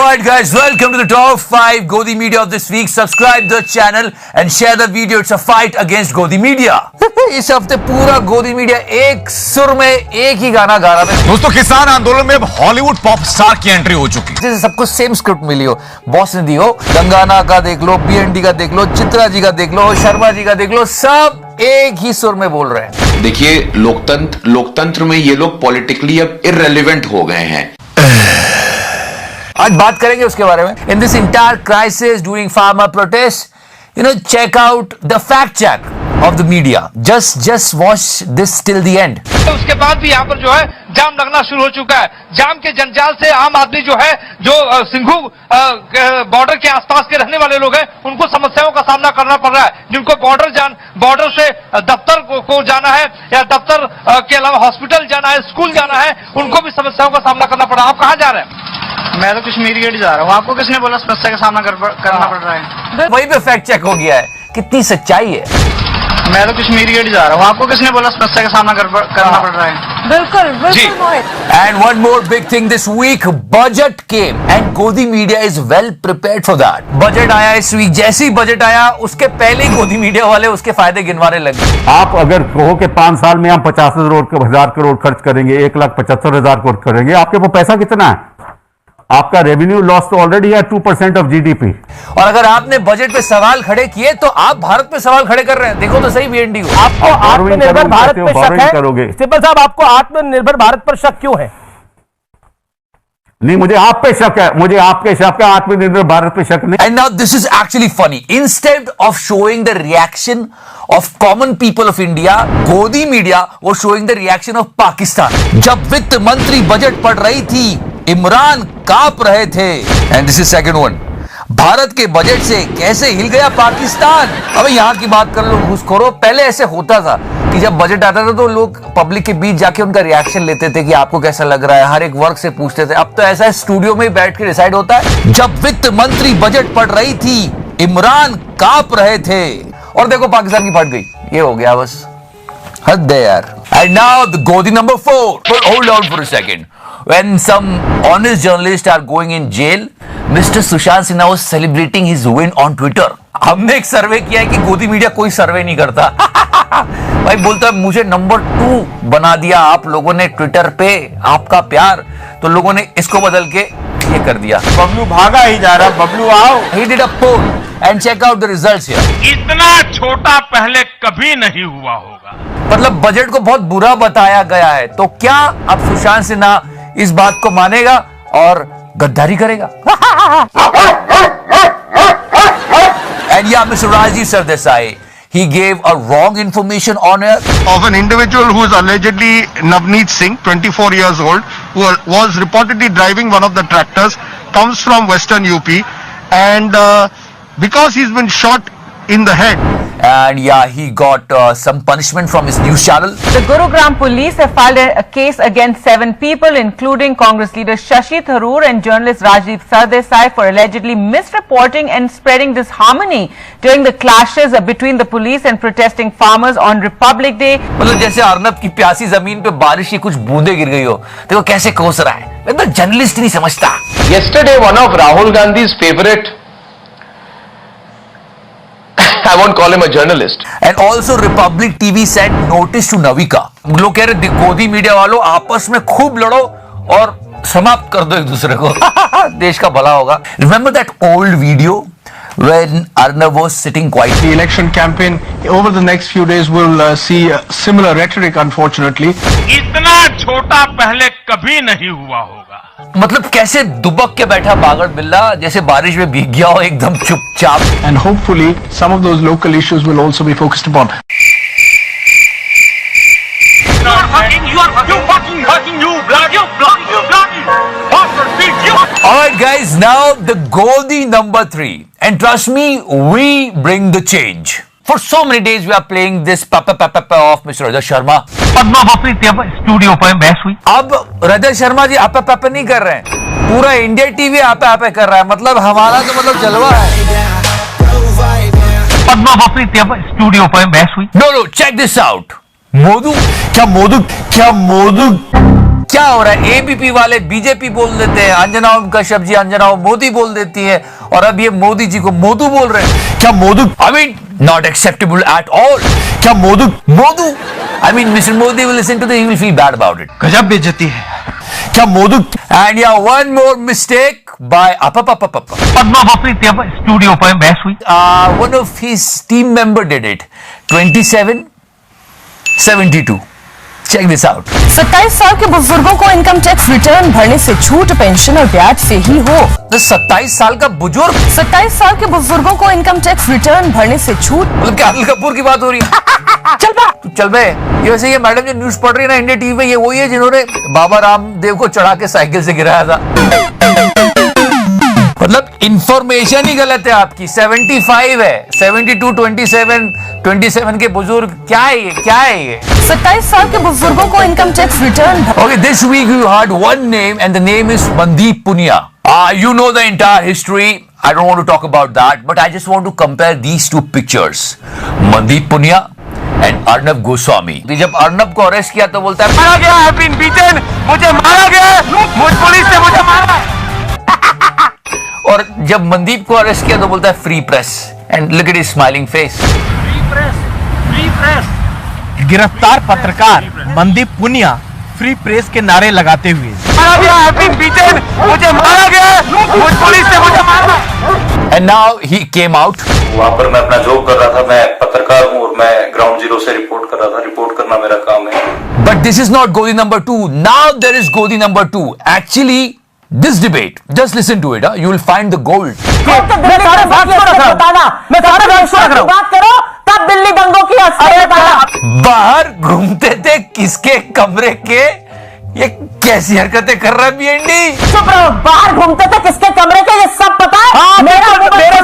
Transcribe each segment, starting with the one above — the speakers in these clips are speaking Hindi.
Alright guys, welcome to the top 5 Godi Media of this week. Subscribe the channel and share the video. It's a fight against Godi Media. इस हफ्ते पूरा गोदी मीडिया एक सुर में एक ही गाना गा रहा है। दोस्तों, किसान आंदोलन में अब हॉलीवुड पॉप स्टार की एंट्री हो चुकी है। जैसे सबको सेम स्क्रिप्ट मिली हो, बॉस ने दी हो, गंगाना का देख लो, BND का देख लो, चित्रा जी का देख लो, शर्मा जी का देख लो, सब एक ही सुर में बोल रहे हैं। देखिए, लोकतंत्र में ये लोग पॉलिटिकली अब इररेलेवेंट हो गए हैं। आज बात करेंगे उसके बारे में। In this entire crisis during farmer protest, check out the fact check of the media. Just watch this till the end. उसके बाद भी यहाँ पर जो है जाम लगना शुरू हो चुका है। जाम के जंजाल से आम आदमी जो है, जो सिंघू बॉर्डर के आसपास के रहने वाले लोग हैं, उनको समस्याओं का सामना करना पड़ रहा है। जिनको बॉर्डर से दफ्तर को जाना है या दफ्तर के अलावा हॉस्पिटल जाना है, स्कूल जाना है, उनको भी समस्याओं का सामना करना पड़ रहा है। आप कहाँ जा रहे हैं? मैं तो कश्मीर गेट जा रहा हूँ। आपको किसने बोला समस्या का सामना करना पड़ रहा है? वहीं पे फैक्ट चेक हो गया है। कितनी सच्चाई है। मैं तो कश्मीर गेट जा रहा हूँ। आपको किसने बोला समस्या का सामना करना पड़ रहा है? बिल्कुल। And one more big thing this week, budget came and Godi Media is well prepared for that. Budget आया इस वीक। जैसे ही बजट आया उसके पहले ही गोदी मीडिया वाले उसके फायदे गिनवाने लगे। आप अगर कहो कि 5 साल में हम 50,000 करोड़ खर्च करेंगे, 1,75,000 करोड़ करेंगे, आपके वो पैसा कितना है? आपका रेवेन्यू लॉस तो ऑलरेडी है 2% ऑफ जीडीपी। और अगर आपने बजट पे सवाल खड़े किए तो आप भारत पे सवाल खड़े कर रहे हैं। देखो तो सही BND को। आपको आत्मनिर्भर भारत पे शक है? करोगे सिब्बल साहब, आपको आत्मनिर्भर भारत पर शक क्यों है? नहीं, मुझे आप पे शक है। मुझे आपके शक है, आत्मनिर्भर भारत पे शक नहीं। And now this is actually funny. Instead of showing the reaction of common people of India, Godi Media was showing the reaction of Pakistan. जब वित्त मंत्री बजट पढ़ रही थी, इमरान कांप रहे थे। And this is second one. Bharat के बजट से कैसे हिल गया पाकिस्तान। अब यहाँ की बात कर लो घूसखोरों। पहले ऐसे होता था कि जब बजट आता था तो लोग पब्लिक के बीच जाके उनका रिएक्शन लेते थे कि आपको कैसा लग रहा है, हर एक वर्ग से पूछते थे। अब तो ऐसा स्टूडियो में बैठ के डिसाइड होता है। जब वित्त मंत्री बजट पढ़ रही थी, इमरान कांप रहे थे, और देखो पाकिस्तान की फट गई। ये हो गया बस, हद है यार। And now the Godi number 4. But hold on for a second. When some honest journalists are going in jail, Mr. Sushant Sinha was celebrating his win on Twitter. हमने एक सर्वे किया है कि गोदी मीडिया कोई सर्वे नहीं करता। भाई बोलता है मुझे नंबर 2 बना दिया आप लोगों ने ट्विटर पे, आपका प्यार। तो लोगों ने इसको बदल के ये कर दिया। बबलू भागा ही जा रहा। बबलू आओ। He did a poll and check out the results here. इतना छोटा पहले कभी नहीं हुआ होगा। मतलब बजट को बहुत बुरा बताया गया है। तो क्या अब सुशांत सिन्हा इस बात को मानेगा और गद्दारी करेगा? And yeah, Mr. Rajiv Sardesai, he gave a wrong information on it. Of an individual who is allegedly Navneet Singh, 24 years old, who was reportedly driving one of the tractors, comes from Western UP, and because he's been shot in the head. And yeah, he got some punishment from his news channel. The Gurugram police have filed a case against 7 people, including Congress leader Shashi Tharoor and journalist Rajiv Sardesai, for allegedly misreporting and spreading disharmony during the clashes between the police and protesting farmers on Republic Day. मतलब जैसे अर्नब की प्यासी जमीन पे बारिश की कुछ बूंदे गिर गई हो। देखो कैसे कोस रहा है। मैं तो जर्नलिस्ट नहीं समझता। Yesterday, one of Rahul Gandhi's favorite, I won't call him a journalist. And also Republic TV sent notice to Navika. लोग कह रहे गोदी मीडिया वालों आपस में खूब लड़ो और समाप्त कर दो एक दूसरे को। देश का भला होगा। Remember that old video when Arnab was sitting quietly? The election campaign over the next few days will see similar rhetoric, unfortunately. इतना छोटा पहले कभी नहीं हुआ होगा। मतलब कैसे दुबक के बैठा बागड़ बिल्ला, जैसे बारिश में भीग गया हो एकदम चुपचाप। And hopefully some of those local issues will also be focused upon. Alright guys, now the Godi number 3. And trust me, we bring the change. For so many days we are playing this Papa of Mr. Rajat Sharma. Padma Bapri studio पर बहस हुई। अब रजत शर्मा जी आप नहीं कर रहे हैं, पूरा इंडिया टीवी आप कर रहा है। मतलब हमारा तो मतलब जलवा है। पद्मा बापरी स्टूडियो पर बहस हुई। No, check this out. Modu क्या हो रहा है? एबीपी वाले बीजेपी बोल देते हैं, अंजना ओम कश्यप जी अंजना ओम मोदी बोल देती है, और अब ये मोदी जी को मोदू बोल रहे हैं। क्या Modu? I mean not acceptable at all. क्या Modu? I mean mister Modi will listen to this, he will feel bad about it. गजब बेइज्जती है। क्या मोदू? एंड या one more mistake by Padma Bapri studio पर बहस हुई। One of his team member did it. 2772। Check this out. 27 साल के बुजुर्गों को इनकम टैक्स रिटर्न भरने से छूट पेंशन और ब्याज से ही हो। तो 27 साल का बुजुर्ग? 27 साल के बुजुर्गों को इनकम टैक्स रिटर्न भरने से छूट। मतलब क्या अनिल कपूर की बात हो रही है? चल बे। ये वैसे ये मैडम जो न्यूज पढ़ रही है ना इंडिया टीवी पे, ये वही है जिन्होंने बाबा रामदेव को चढ़ा के साइकिल से गिराया था। मतलब इंफॉर्मेशन ही गलत है आपकी। 75 है, 72, 27 के बुजुर्ग। क्या है ये? 27 साल के बुजुर्गों को income tax return. Okay, this week you heard one name and the name is Mandeep Punia. You know the entire history. I don't want to talk about that, but I just want to compare these two pictures. Mandeep Punia and Arnab Goswami. जब अर्नब को अरेस्ट किया तो बोलता है मारा गया, I have been beaten, मुझे मारा गया, पुलिस ने मुझे मारा। और जब मनदीप को अरेस्ट किया तो बोलता है free press, and look at his smiling face. Free press. गिरफ्तार पत्रकार मनदीप पुनिया फ्री प्रेस के नारे लगाते हुए मारा गया, I have been beaten, मुझे मारा गया, पुलिस ने मुझे मारा। And now he came out. वहां पर मैं अपना जॉब कर रहा था, मैं पत्रकार हूं और मैं ग्राउंड जीरो से रिपोर्ट कर रहा था। रिपोर्ट करना मेरा काम है। बट दिस इज नॉट गोदी नंबर 2. नाउ देयर इज गोदी number 2. Actually this debate, just listen to it, you will find the gold. मैं सारे बात करो तब दिल्ली दंगों की बाहर घूमते थे किसके कमरे के? ये कैसी हरकतें कर रहा है बीएनडी? चुप रहो। बाहर घूमते थे किसके कमरे के, ये सब पता है। हाँ, मेरे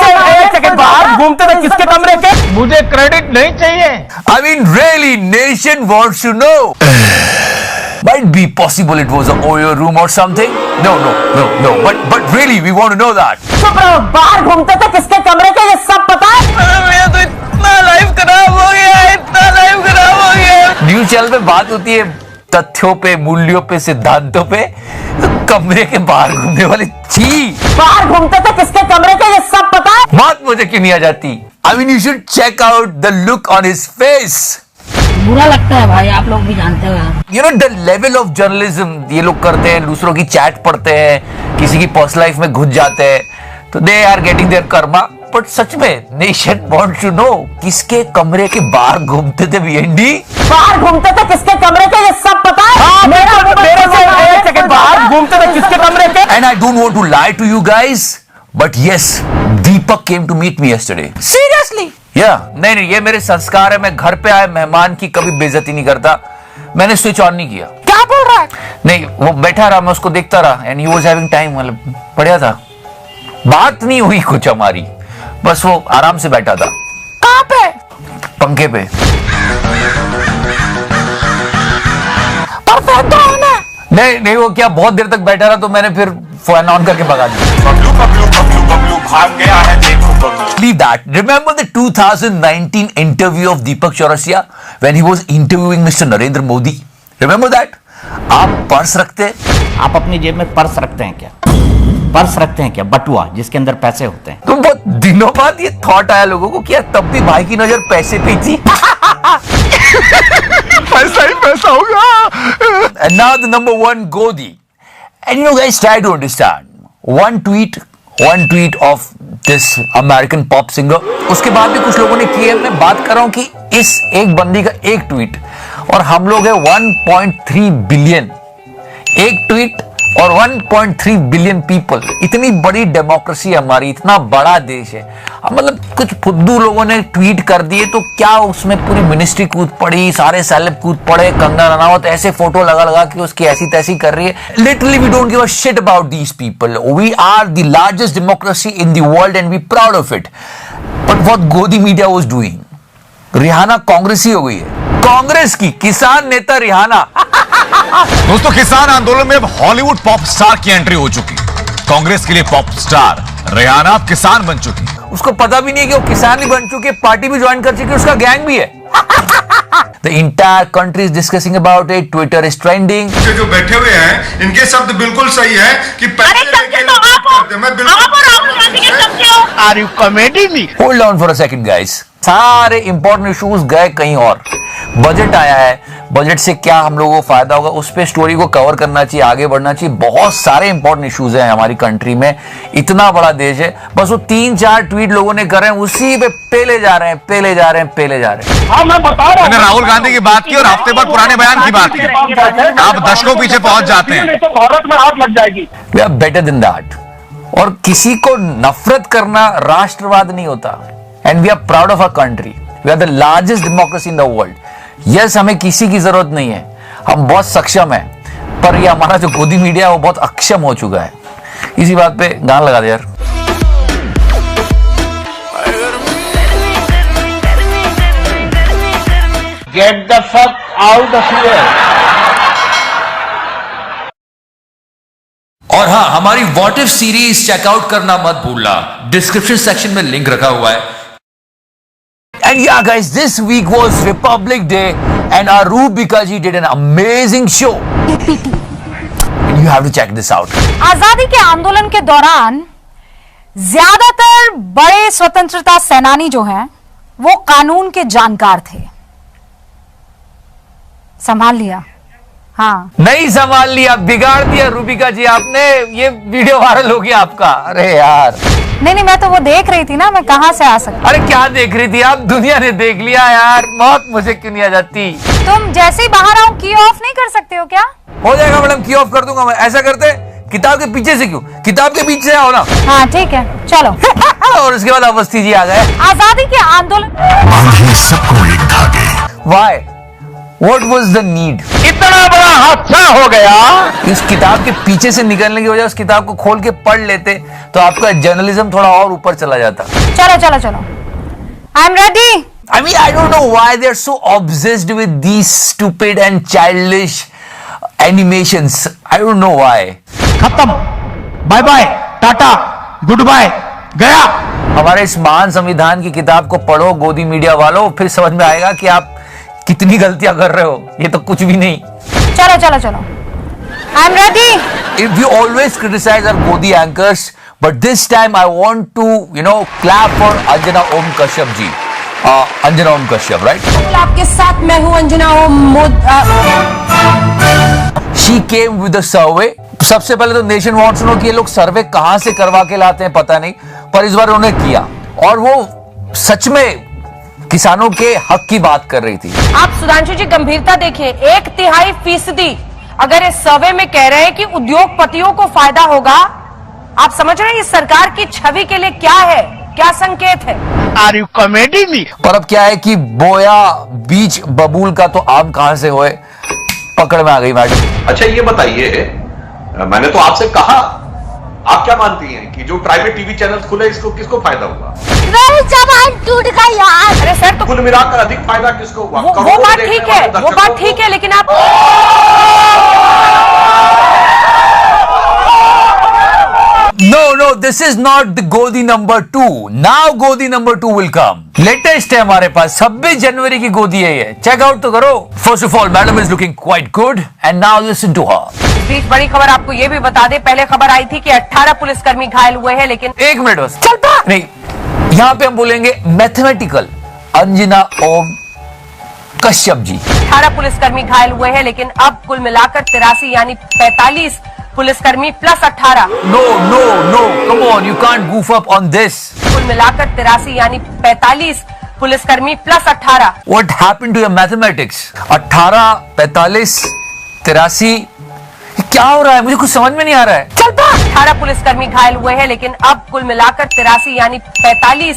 से एक सेकंड, बाहर घूमते थे किसके कमरे के? मुझे क्रेडिट नहीं चाहिए। I mean really, nation wants to know. Might be possible it was a OYO room or something. No. But really, we want to know that. चुप रहो। बाहर घूमते थे किसके कमरे के, ये सब पता है। मेरा तो इतना लाइफ खराब हो गया। न्यूज चैनल पे बात होती है तथ्यों पे, मूल्यों पे, सिद्धांतों पे, तो कमरे के बाहर घूमने वाली छी। बाहर घूमते थे किसके कमरे के, ये सब पता है। बात मुझे क्यों नहीं आ जाती? I mean, you should check out the look on his face. बुरा लगता है भाई, आप लोग भी जानते हो। You know the level of journalism ये लोग करते हैं, दूसरों की चैट पढ़ते हैं, किसी की पर्सनल लाइफ में घुस जाते हैं, तो they are getting their karma. But सच में नेशन वांट्स टू नो किसके कमरे के बाहर घूमते थे बीएनडी? बाहर घूमते थे किसके कमरे के, ये सब पता है। हाँ, मेरे से एक सेकंड, बाहर घूमते थे किसके कमरे के? And I don't want to lie to you guys, but yes, Deepak came to meet me yesterday. Seriously? नहीं, ये मेरे संस्कार है। मैं घर पे आए मेहमान की कभी बेइज्जती नहीं करता। मैंने स्विच ऑन नहीं किया। क्या बोल रहा है? नहीं, वो बैठा रहा, मैं उसको देखता रहा, and he was having time. मतलब बढ़िया था, बात नहीं हुई कुछ हमारी, बस वो आराम से बैठा था। कहाँ पे? पंखे पे। पर फैन तो ऑन है। नहीं, वो क्या बहुत देर तक बैठा रहा, तो मैंने फिर फैन ऑन करके भगा दिया। भाग गया है, देखो Leave that. Remember the 2019 interview of Deepak Chaurasia when he was interviewing Mr. Narendra Modi? Remember that? आप पर्स रखते हैं? आप अपनी जेब में पर्स रखते हैं क्या? पर्स रखते हैं क्या? बटुआ जिसके अंदर पैसे होते हैं। तो बहुत दिनों बाद ये थॉट आया लोगों को कि यार तब भी भाई की नजर पैसे पे थी। पैसा ही पैसा होगा। And now the number one Godi. And you know guys, try to understand. One tweet of this American pop singer. उसके बाद भी कुछ लोगों ने किए। मैं बात कर रहा हूं कि इस एक बंदी का एक ट्वीट और हम लोग है 1.3 बिलियन। एक ट्वीट और 1.3 बिलियन पीपल। इतनी बड़ी डेमोक्रेसी हमारी, इतना बड़ा देश है। मतलब कुछ फुद्दू लोगों ने ट्वीट कर दिए तो क्या उसमें पूरी मिनिस्ट्री कूद पड़ी, सारे सेलेब कूद पड़े, कंगना रनावत ऐसे फोटो लगा के उसकी ऐसी तैसी कर रही है। Literally we don't give a shit about these people. We are the largest democracy in the world and we proud of it. But what गोदी मीडिया वाज डूइंग, रिहाना कांग्रेसी हो गई है। कांग्रेस की किसान नेता रिहाना। दोस्तों, किसान आंदोलन में अब हॉलीवुड पॉप स्टार की एंट्री हो चुकी। कांग्रेस के लिए पॉप स्टार रेहाना किसान बन चुकी। उसको पता भी नहीं है कि वो किसान ही बन चुके, पार्टी भी ज्वाइन कर चुकी, उसका गैंग भी है। The entire country is discussing about it. Twitter is trending. जो बैठे हुए हैं इनके शब्द बिल्कुल सही है कि Are you comedy me? Hold on for a second, guys. सारे इंपॉर्टेंट इश्यूज गए कहीं और। बजट आया है, बजट से क्या हम लोगों को फायदा होगा, उस पे स्टोरी को कवर करना चाहिए, आगे बढ़ना चाहिए। बहुत सारे इंपॉर्टेंट इश्यूज हैं हमारी कंट्री में, इतना बड़ा देश है, बस वो 3-4 ट्वीट लोगों ने कर रहे हैं, उसी पे पेले जा रहे हैं। हाँ, मैं बता रहा हूं। मैंने राहुल गांधी की बात की और हफ्ते भर पुराने बयान की बात की। आप दशकों पीछे पहुंच जाते हैं। तो भारत में आग लग जाएगी। We are better than that. और किसी को नफरत करना राष्ट्रवाद नहीं होता। And we are proud of our country. We are the largest democracy in the world. Yes, हमें किसी की जरूरत नहीं है, हम बहुत सक्षम है, पर ये हमारा जो गोदी मीडिया है वो बहुत अक्षम हो चुका है। इसी बात पे गाना लगा दे यार। Get the fuck out of here. और हाँ, हमारी व्हाट इफ सीरीज चेकआउट करना मत भूलना, डिस्क्रिप्शन सेक्शन में लिंक रखा हुआ है। And yeah, guys, this week was Republic Day, and Arubika ji did an amazing show. And you have to check this out. आजादी के आंदोलन के दौरान ज्यादातर बड़े स्वतंत्रता सेनानी जो हैं, वो कानून के जानकार थे। संभाल लिया? हाँ, नहीं संभाल लिया, बिगाड़ दिया रूबिका जी आपने। ये वीडियो वायरल हो गया आपका। अरे यार, नहीं, मैं तो वो देख रही थी ना, मैं कहां से आ सकती। अरे क्या देख रही थी आप? दुनिया ने देख लिया यार, मौत मुझे क्यों नहीं आ जाती? तुम जैसे ही बाहर आओ की ऑफ नहीं कर सकते हो क्या? हो जाएगा मैडम, की ऑफ कर दूंगा मैं। ऐसा करते, किताब के पीछे से क्यों? किताब के पीछे से आओ ना। हाँ ठीक है, चलो। और उसके बाद अवस्थी जी आ गए। आजादी के आंदोलन सबको एक धागे। Why? What was the need? इतना बड़ा हादसा हो गया। इस किताब के पीछे से निकलने की वजह उस किताब को खोल के पढ़ लेते तो आपका जर्नलिज्म थोड़ा और ऊपर चला जाता। चलो। I am ready. I mean, I don't know why they're so obsessed with these stupid and childish animations. I don't know why. खत्म, bye bye, tata, good bye, गया। हमारे इस महान संविधान की किताब को पढ़ो गोदी मीडिया वालों, फिर समझ में आएगा कि आप कितनी गलतियां कर रहे हो। ये तो कुछ भी नहीं। चलो। I am ready. If you always criticize our Godi anchors, but this time I want to, clap for Anjana Om Kashyap ji. Anjana Om Kashyap, right? आपके साथ मैं हूं Anjana Om. She came with a survey. सबसे पहले तो नेशन वांट्स टू नो कि ये लोग सर्वे कहां से करवा के लाते हैं पता नहीं, पर इस बार उन्होंने किया और वो सच में किसानों के हक की बात कर रही थी। आप सुधांशु जी गंभीरता देखिए, 1/3% अगर इस सर्वे में कह रहे हैं कि उद्योगपतियों को फायदा होगा, आप समझ रहे हैं इस सरकार की छवि के लिए क्या है, क्या संकेत है? Are you comedy me? पर अब क्या है कि बोया बीच बबूल का तो आम कहां से होए, पकड़ में आ गई मैडम। अच्छा ये बताइए, मैंने तो आपसे कहा, आप क्या मानती हैं कि जो प्राइवेट टीवी चैनल खुले इसको किसको फायदा हुआ? जबान टूट गई यार। अरे सर, तो कुल मिलाकर अधिक फायदा किसको हुआ? वो बात ठीक है, लेकिन आप No, this is not the Godi number 2. Now Godi number 2 will come. Latest है हमारे पास, 26 जनवरी की गोदी है ये। चेक आउट तो करो। First of all, madam is looking quite good, and now listen to her. इस बीच बड़ी खबर आपको ये भी बता दे, पहले खबर आई थी कि 18 पुलिसकर्मी घायल हुए हैं, लेकिन एक मिनट बस, चलता नहीं। यहाँ पे हम बोलेंगे मैथमेटिकल अंजना ओम कश्यप जी। 18 पुलिसकर्मी घायल हुए हैं, लेकिन अब कुल मिलाकर 83 यानी 45 पुलिसकर्मी plus 18। No, come on, you can't goof up on this. कुल मिलाकर 83 यानी 45 पुलिसकर्मी plus 18। What happened to your mathematics? 18, 45, 83, क्या हो रहा है? मुझे कुछ समझ में नहीं आ रहा है। 18 पुलिसकर्मी घायल हुए हैं, लेकिन अब कुल मिलाकर 83 यानी 45